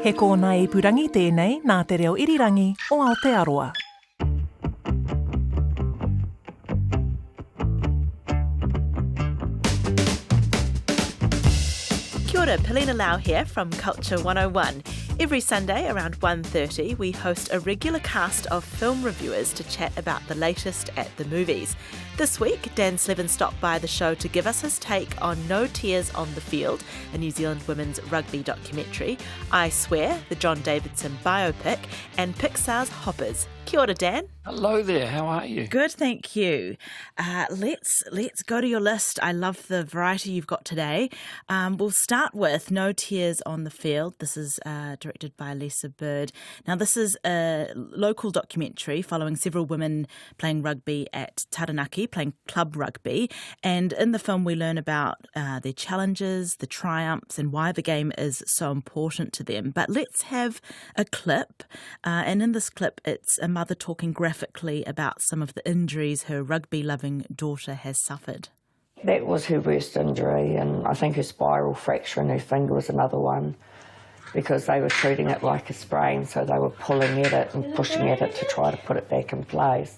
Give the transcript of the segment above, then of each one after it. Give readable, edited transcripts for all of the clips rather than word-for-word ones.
He kōna I purangi tēnei nā te reo irirangi o Aotearoa. Kia ora, Pilina Lau here from Culture 101. Every Sunday around 1:30 we host a regular cast of film reviewers to chat about the latest at the movies. This week, Dan Slevin stopped by the show to give us his take on No Tears on the Field, a New Zealand women's rugby documentary, I Swear, the John Davidson biopic, and Pixar's Hoppers. Kia ora, Dan. Hello there, how are you? Good, thank you. Let's go to your list. I love the variety you've got today. We'll start with No Tears on the Field. This is directed by Lisa Bird. Now, this is a local documentary following several women playing rugby at Taranaki, playing club rugby. And in the film, we learn about their challenges, the triumphs, and why the game is so important to them. But let's have a clip. And in this clip, it's a mother talking graphically about some of the injuries her rugby-loving daughter has suffered. That was her worst injury, and I think her spiral fracture in her finger was another one, because they were treating it like a sprain, so they were pulling at it and pushing at it to try to put it back in place.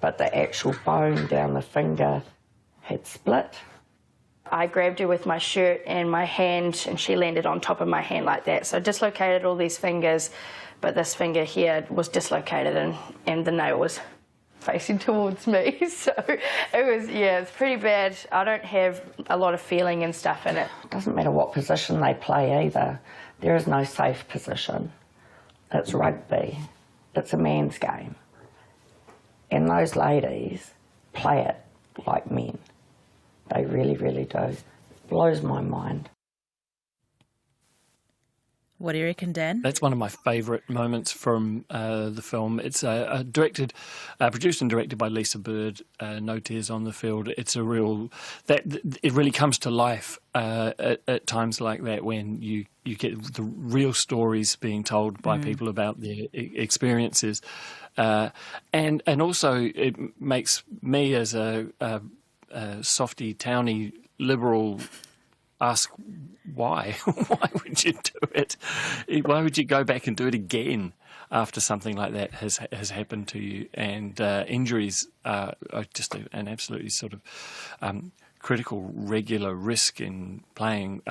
But the actual bone down the finger had split. I grabbed her with my shirt and my hand, and she landed on top of my hand like that. So I dislocated all these fingers, but this finger here was dislocated and the nail was facing towards me. So it's pretty bad. I don't have a lot of feeling and stuff in it. It doesn't matter what position they play either. There is no safe position. It's rugby. It's a man's game. And those ladies play it like men. They really, really do. Blows my mind. What do you reckon, Dan? That's one of my favourite moments from the film. It's produced and directed by Lisa Bird, No Tears on the Field. It's a real... it really comes to life at times like that when you get the real stories being told by people about their experiences. And also it makes me as a softy, towny liberal ask why? Why would you do it? Why would you go back and do it again after something like that has happened to you? And injuries are just an absolutely sort of critical, regular risk in playing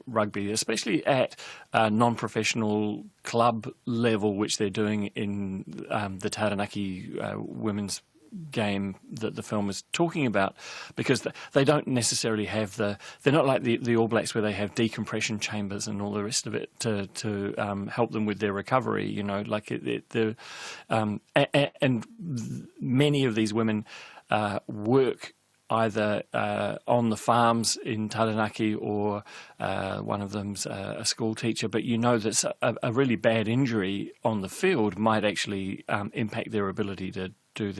rugby, especially at non-professional club level, which they're doing in the Taranaki women's game that the film is talking about, because they don't necessarily have they're not like the All Blacks where they have decompression chambers and all the rest of it to help them with their recovery, like and many of these women work either on the farms in Taranaki or one of them's a school teacher, but that a really bad injury on the field might actually impact their ability to do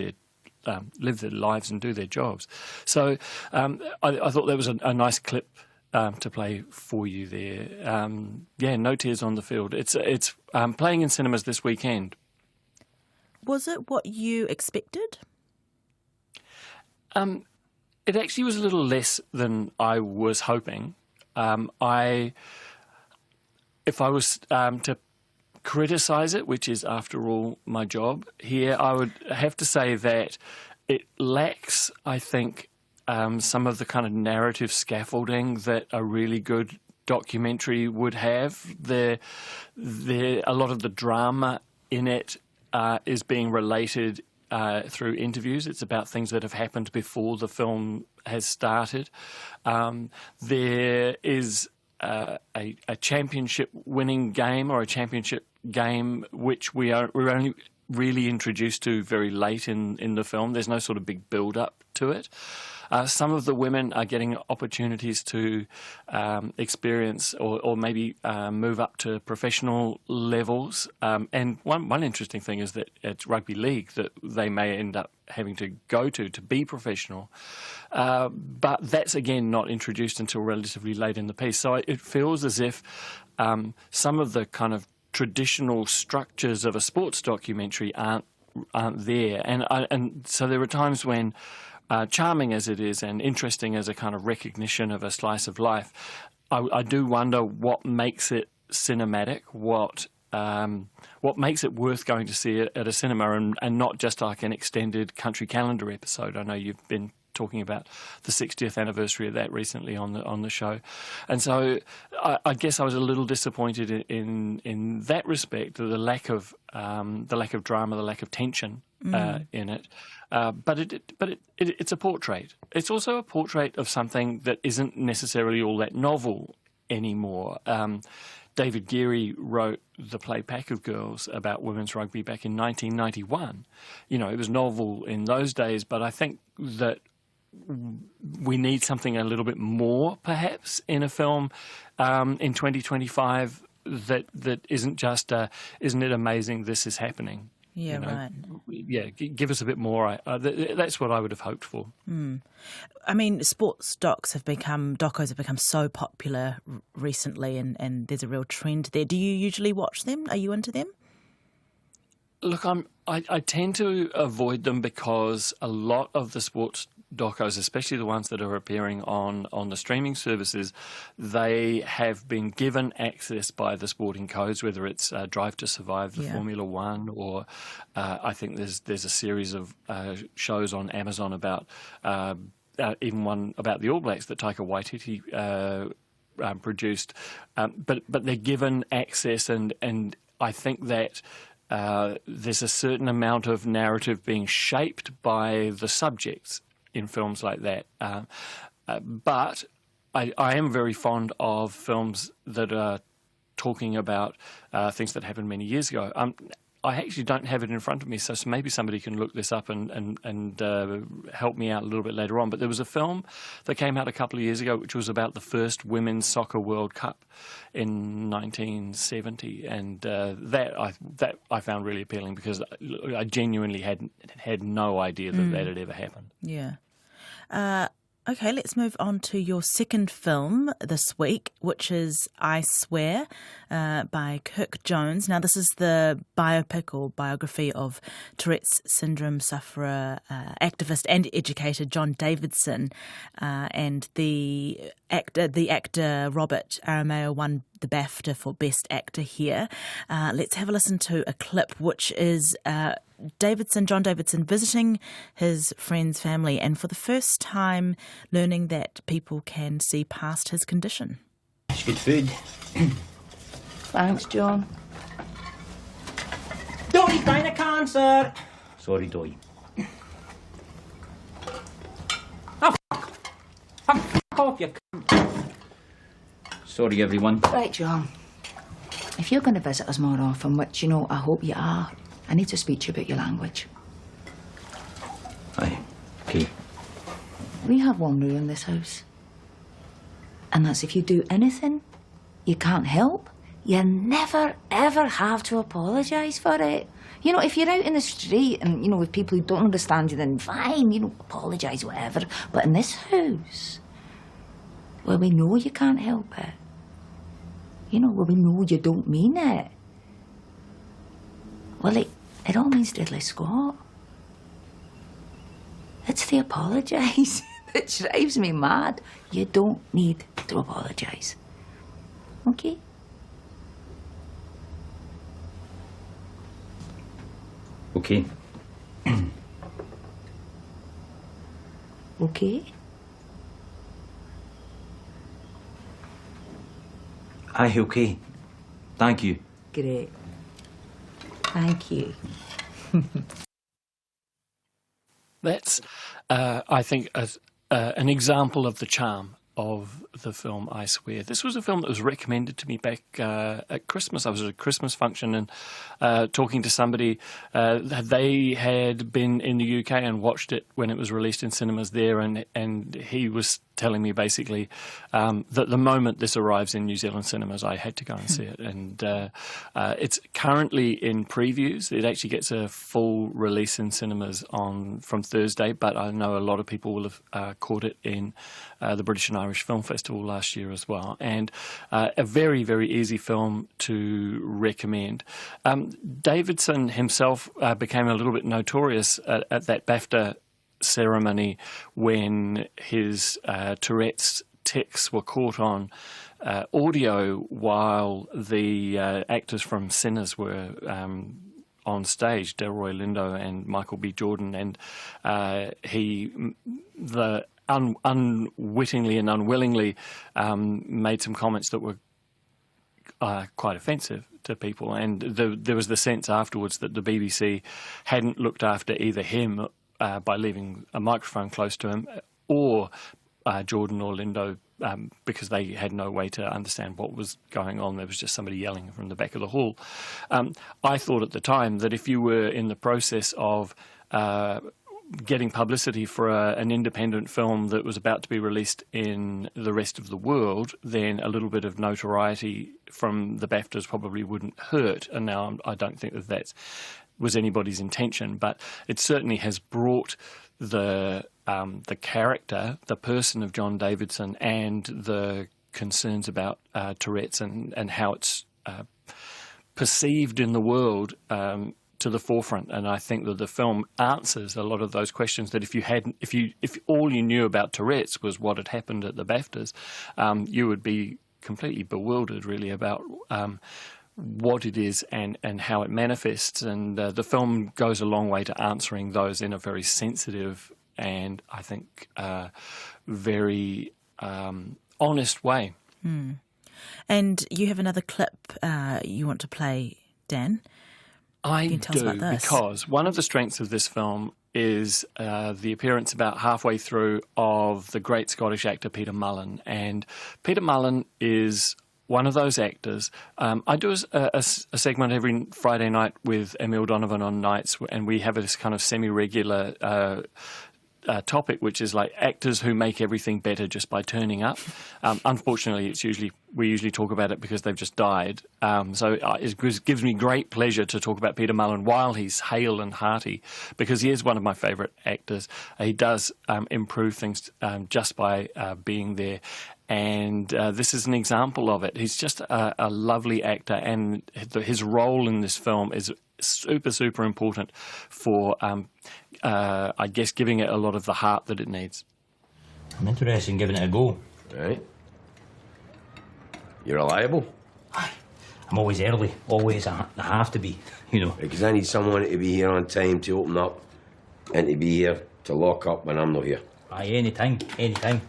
live their lives and do their jobs. So I thought that was a nice clip to play for you there. No Tears on the Field. It's playing in cinemas this weekend. Was it what you expected? It actually was a little less than I was hoping. If I was to criticise it, which is after all my job here, I would have to say that it lacks, I think, some of the kind of narrative scaffolding that a really good documentary would have. A lot of the drama in it is being related through interviews. It's about things that have happened before the film has started. There is a championship-winning game or a championship game which we're only really introduced to very late in the film. There's no sort of big build-up to it. Some of the women are getting opportunities to experience or maybe move up to professional levels. And one interesting thing is that it's rugby league that they may end up having to go to be professional. But that's, again, not introduced until relatively late in the piece. So it feels as if some of the kind of traditional structures of a sports documentary aren't there. And so there are times when, charming as it is and interesting as a kind of recognition of a slice of life, I do wonder what makes it cinematic, what makes it worth going to see it at a cinema and not just like an extended country calendar episode. I know you've been talking about the 60th anniversary of that recently on the show, and so I guess I was a little disappointed in that respect, the lack of drama, the lack of tension in it. But it's a portrait. It's also a portrait of something that isn't necessarily all that novel anymore. David Geary wrote the play Pack of Girls about women's rugby back in 1991. You know, it was novel in those days, but I think that we need something a little bit more, perhaps, in a film in 2025 that isn't just, isn't it amazing this is happening? Yeah, you know? right. Yeah, give us a bit more. That's what I would have hoped for. I mean, sports docos have become so popular recently, and there's a real trend there. Do you usually watch them? Are you into them? Look, I tend to avoid them because a lot of the sports docos, especially the ones that are appearing on the streaming services, they have been given access by the sporting codes, whether it's Drive to Survive, the Formula One, or I think there's a series of shows on Amazon about even one about the All Blacks that Taika Waititi produced, but they're given access, and I think that there's a certain amount of narrative being shaped by the subjects in films like that. But I am very fond of films that are talking about things that happened many years ago. I actually don't have it in front of me, so maybe somebody can look this up and help me out a little bit later on. But there was a film that came out a couple of years ago which was about the first Women's Soccer World Cup in 1970, and that I found really appealing because I genuinely had no idea that had ever happened. Yeah. Okay, let's move on to your second film this week, which is I Swear by Kirk Jones. Now, this is the biopic or biography of Tourette's syndrome sufferer, activist and educator John Davidson, and the actor Robert Aramayo won the BAFTA for Best Actor here. Let's have a listen to a clip, which is John Davidson visiting his friend's family and for the first time learning that people can see past his condition. It's good food. Thanks, John. Dory's dying of cancer. Sorry, Dory. Oh, fuck off, you cunt. Sorry, everyone. Right, John. If you're going to visit us more often, which, you know, I hope you are, I need to speak to you about your language. Aye, okay. We have one rule in this house. And that's if you do anything you can't help, you never, ever have to apologise for it. You know, if you're out in the street and, you know, with people who don't understand you, then fine, you know, apologise, whatever. But in this house, where we know you can't help it, you know, where we know you don't mean it, well, it all means diddly squat. It's the apologise that drives me mad. You don't need to apologise. Okay? Okay. Okay? Aye, okay. Thank you. Great. Thank you. That's, I think, an example of the charm of the film I Swear. This was a film that was recommended to me back at Christmas. I was at a Christmas function and talking to somebody. They had been in the UK and watched it when it was released in cinemas there, and he was telling me basically that the moment this arrives in New Zealand cinemas, I had to go and see it. And it's currently in previews. It actually gets a full release in cinemas from Thursday, but I know a lot of people will have caught it in the British and Irish Film Festival last year as well. And a very, very easy film to recommend. Davidson himself became a little bit notorious at that BAFTA ceremony when his Tourette's tics were caught on audio while the actors from Sinners were on stage, Delroy Lindo and Michael B. Jordan, and unwittingly and unwillingly made some comments that were quite offensive to people, and there was the sense afterwards that the BBC hadn't looked after either him by leaving a microphone close to him, or Jordan or Lindo, because they had no way to understand what was going on. There was just somebody yelling from the back of the hall. I thought at the time that if you were in the process of getting publicity for an independent film that was about to be released in the rest of the world, then a little bit of notoriety from the BAFTAs probably wouldn't hurt. And now I don't think that was anybody's intention, but it certainly has brought the character, the person of John Davidson, and the concerns about Tourette's and how it's perceived in the world to the forefront. And I think that the film answers a lot of those questions that if all you knew about Tourette's was what had happened at the BAFTAs, you would be completely bewildered really about what it is and how it manifests. And the film goes a long way to answering those in a very sensitive and I think very honest way. Mm. And you have another clip you want to play, Dan? I Can you tell us do, about this? because one of the strengths of this film is the appearance about halfway through of the great Scottish actor Peter Mullen. And Peter Mullen is one of those actors. I do a segment every Friday night with Emil Donovan on Nights, and we have this kind of semi-regular topic, which is like actors who make everything better just by turning up. Unfortunately, we usually talk about it because they've just died. So it gives me great pleasure to talk about Peter Mullen while he's hale and hearty, because he is one of my favourite actors. He does improve things just by being there. And this is an example of it. He's just a lovely actor, and his role in this film is super, super important for, I guess, giving it a lot of the heart that it needs. I'm interested in giving it a go. Right. You're reliable? Aye. I'm always early. Always. I have to be, you know. Because I need someone to be here on time to open up and to be here to lock up when I'm not here. Aye, anytime. Anytime.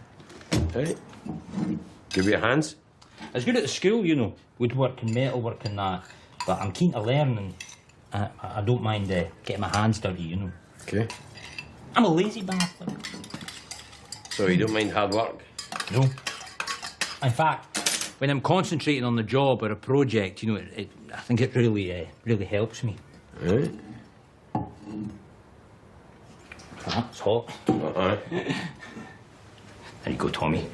Right. Give you your hands? I was good at the school, you know. Woodwork and metalwork and that. But I'm keen to learn, and I don't mind getting my hands dirty, you know. Okay. I'm a lazy bastard. So you don't mind hard work? No. In fact, when I'm concentrating on the job or a project, you know, I think it really helps me. Right. It's hot. Uh-huh. There you go, Tommy.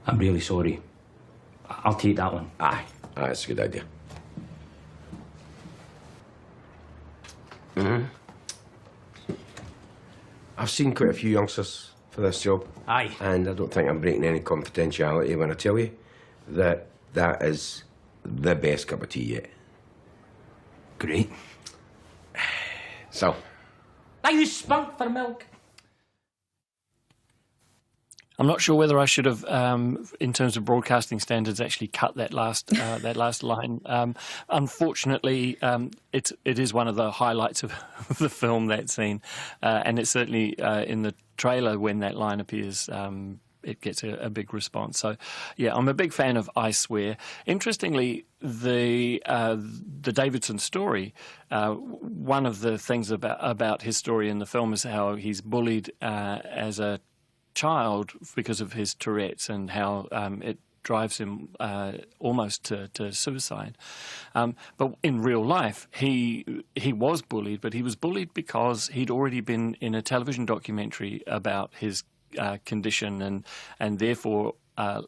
I'm really sorry. I'll take that one. Aye. Aye, that's a good idea. I've seen quite a few youngsters for this job. Aye. And I don't think I'm breaking any confidentiality when I tell you that that is the best cup of tea yet. Great. So, Are you spunk for milk? I'm not sure whether I should have, in terms of broadcasting standards, actually cut that last line. Unfortunately, it is one of the highlights of the film, that scene, and it's certainly in the trailer when that line appears. It gets a big response. So, yeah, I'm a big fan of I Swear. Interestingly, the Davidson story, one of the things about his story in the film is how he's bullied as a child because of his Tourette's, and how it drives him almost to suicide. But in real life, he was bullied, but he was bullied because he'd already been in a television documentary about his condition, and therefore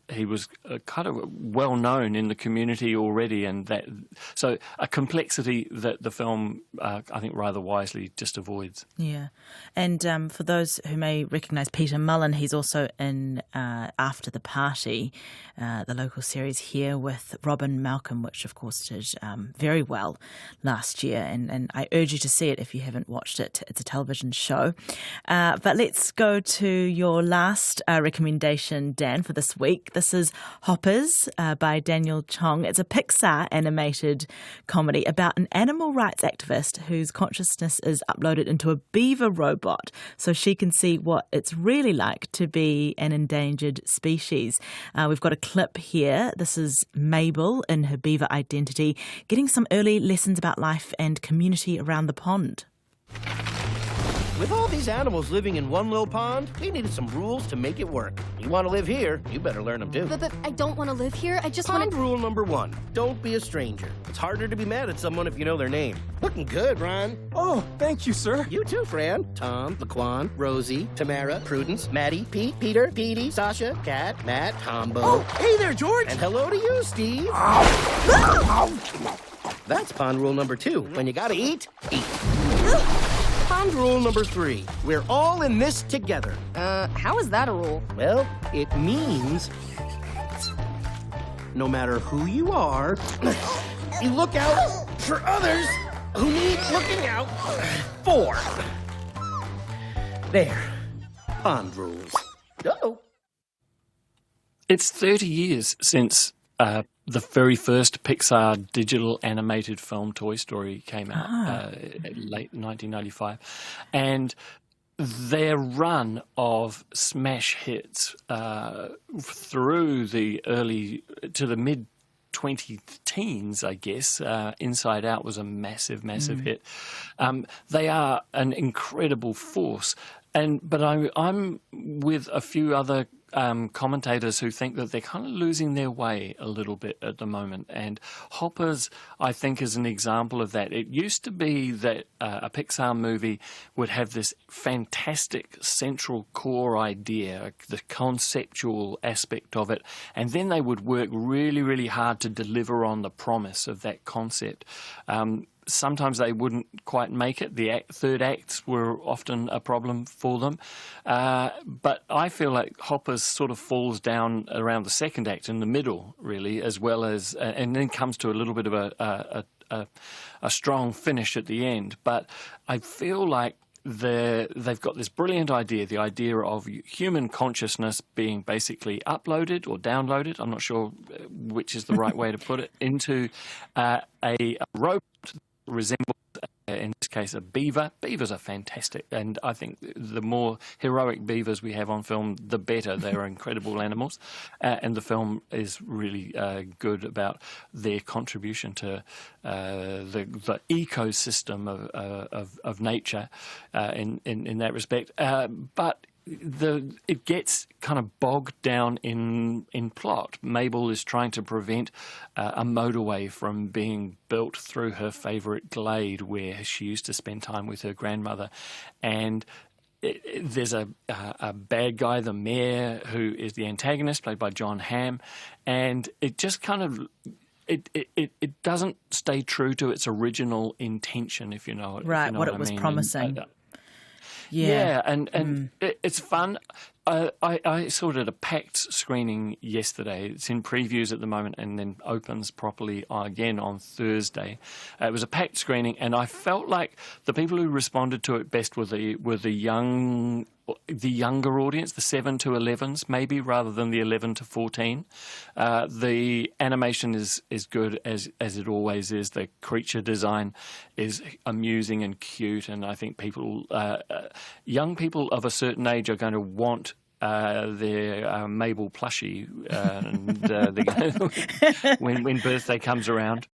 he was kind of well known in the community already, and that so a complexity that the film, I think, rather wisely just avoids. Yeah, and for those who may recognise Peter Mullen, he's also in After the Party, the local series here with Robin Malcolm, which of course did very well last year, and I urge you to see it if you haven't watched it. It's a television show. But let's go to your last recommendation, Dan, for this week. This is Hoppers by Daniel Chong. It's a Pixar animated comedy about an animal rights activist whose consciousness is uploaded into a beaver robot so she can see what it's really like to be an endangered species. We've got a clip here. This is Mabel in her beaver identity, getting some early lessons about life and community around the pond. With all these animals living in one little pond, we needed some rules to make it work. You want to live here, you better learn them too. But I don't want to live here. I just want Pond to... rule number 1, don't be a stranger. It's harder to be mad at someone if you know their name. Looking good, Ron. Oh, thank you, sir. You too, Fran. Tom, Laquan, Rosie, Tamara, Prudence, Maddie, Pete, Peter, Petey, Sasha, Kat, Matt, Tombo. Oh, hey there, George. And hello to you, Steve. That's pond rule number 2. When you gotta eat, eat. Pond rule number 3, we're all in this together. How is that a rule? Well, it means no matter who you are, you look out for others who need looking out for. There. Pond rules. Uh-oh. It's 30 years since the very first Pixar digital animated film, Toy Story, came out late 1995. And their run of smash hits through the early to the mid 2010s, I guess. Inside Out was a massive hit. They are an incredible force. But I'm with a few other commentators who think that they're kind of losing their way a little bit at the moment. And Hoppers, I think, is an example of that. It used to be that a Pixar movie would have this fantastic central core idea, the conceptual aspect of it, and then they would work really, really hard to deliver on the promise of that concept. Sometimes they wouldn't quite make it. The third acts were often a problem for them. But I feel like Hoppers sort of falls down around the second act, in the middle, really, as well as, and then comes to a little bit of a strong finish at the end. But I feel like they've got this brilliant idea, the idea of human consciousness being basically uploaded or downloaded, I'm not sure which is the right way to put it, into a robot that resembles, in this case, a beaver. Beavers are fantastic, and I think the more heroic beavers we have on film, the better. They're incredible animals, and the film is really good about their contribution to the ecosystem of nature in that respect. But it gets kind of bogged down in plot. Mabel is trying to prevent a motorway from being built through her favourite glade where she used to spend time with her grandmother, and there's a bad guy, the mayor, who is the antagonist, played by John Hamm, and it just kind of it doesn't stay true to its original intention, if you know it. Right, if you know what I it was mean. promising. Yeah, and it's fun. I saw it at a packed screening yesterday. It's in previews at the moment and then opens properly again on Thursday. It was a packed screening, and I felt like the people who responded to it best were the younger audience, the 7 to 11s maybe, rather than the 11 to 14. The animation is good as it always is. The creature design is amusing and cute, and I think young people of a certain age are going to want their Mabel plushie when birthday comes around.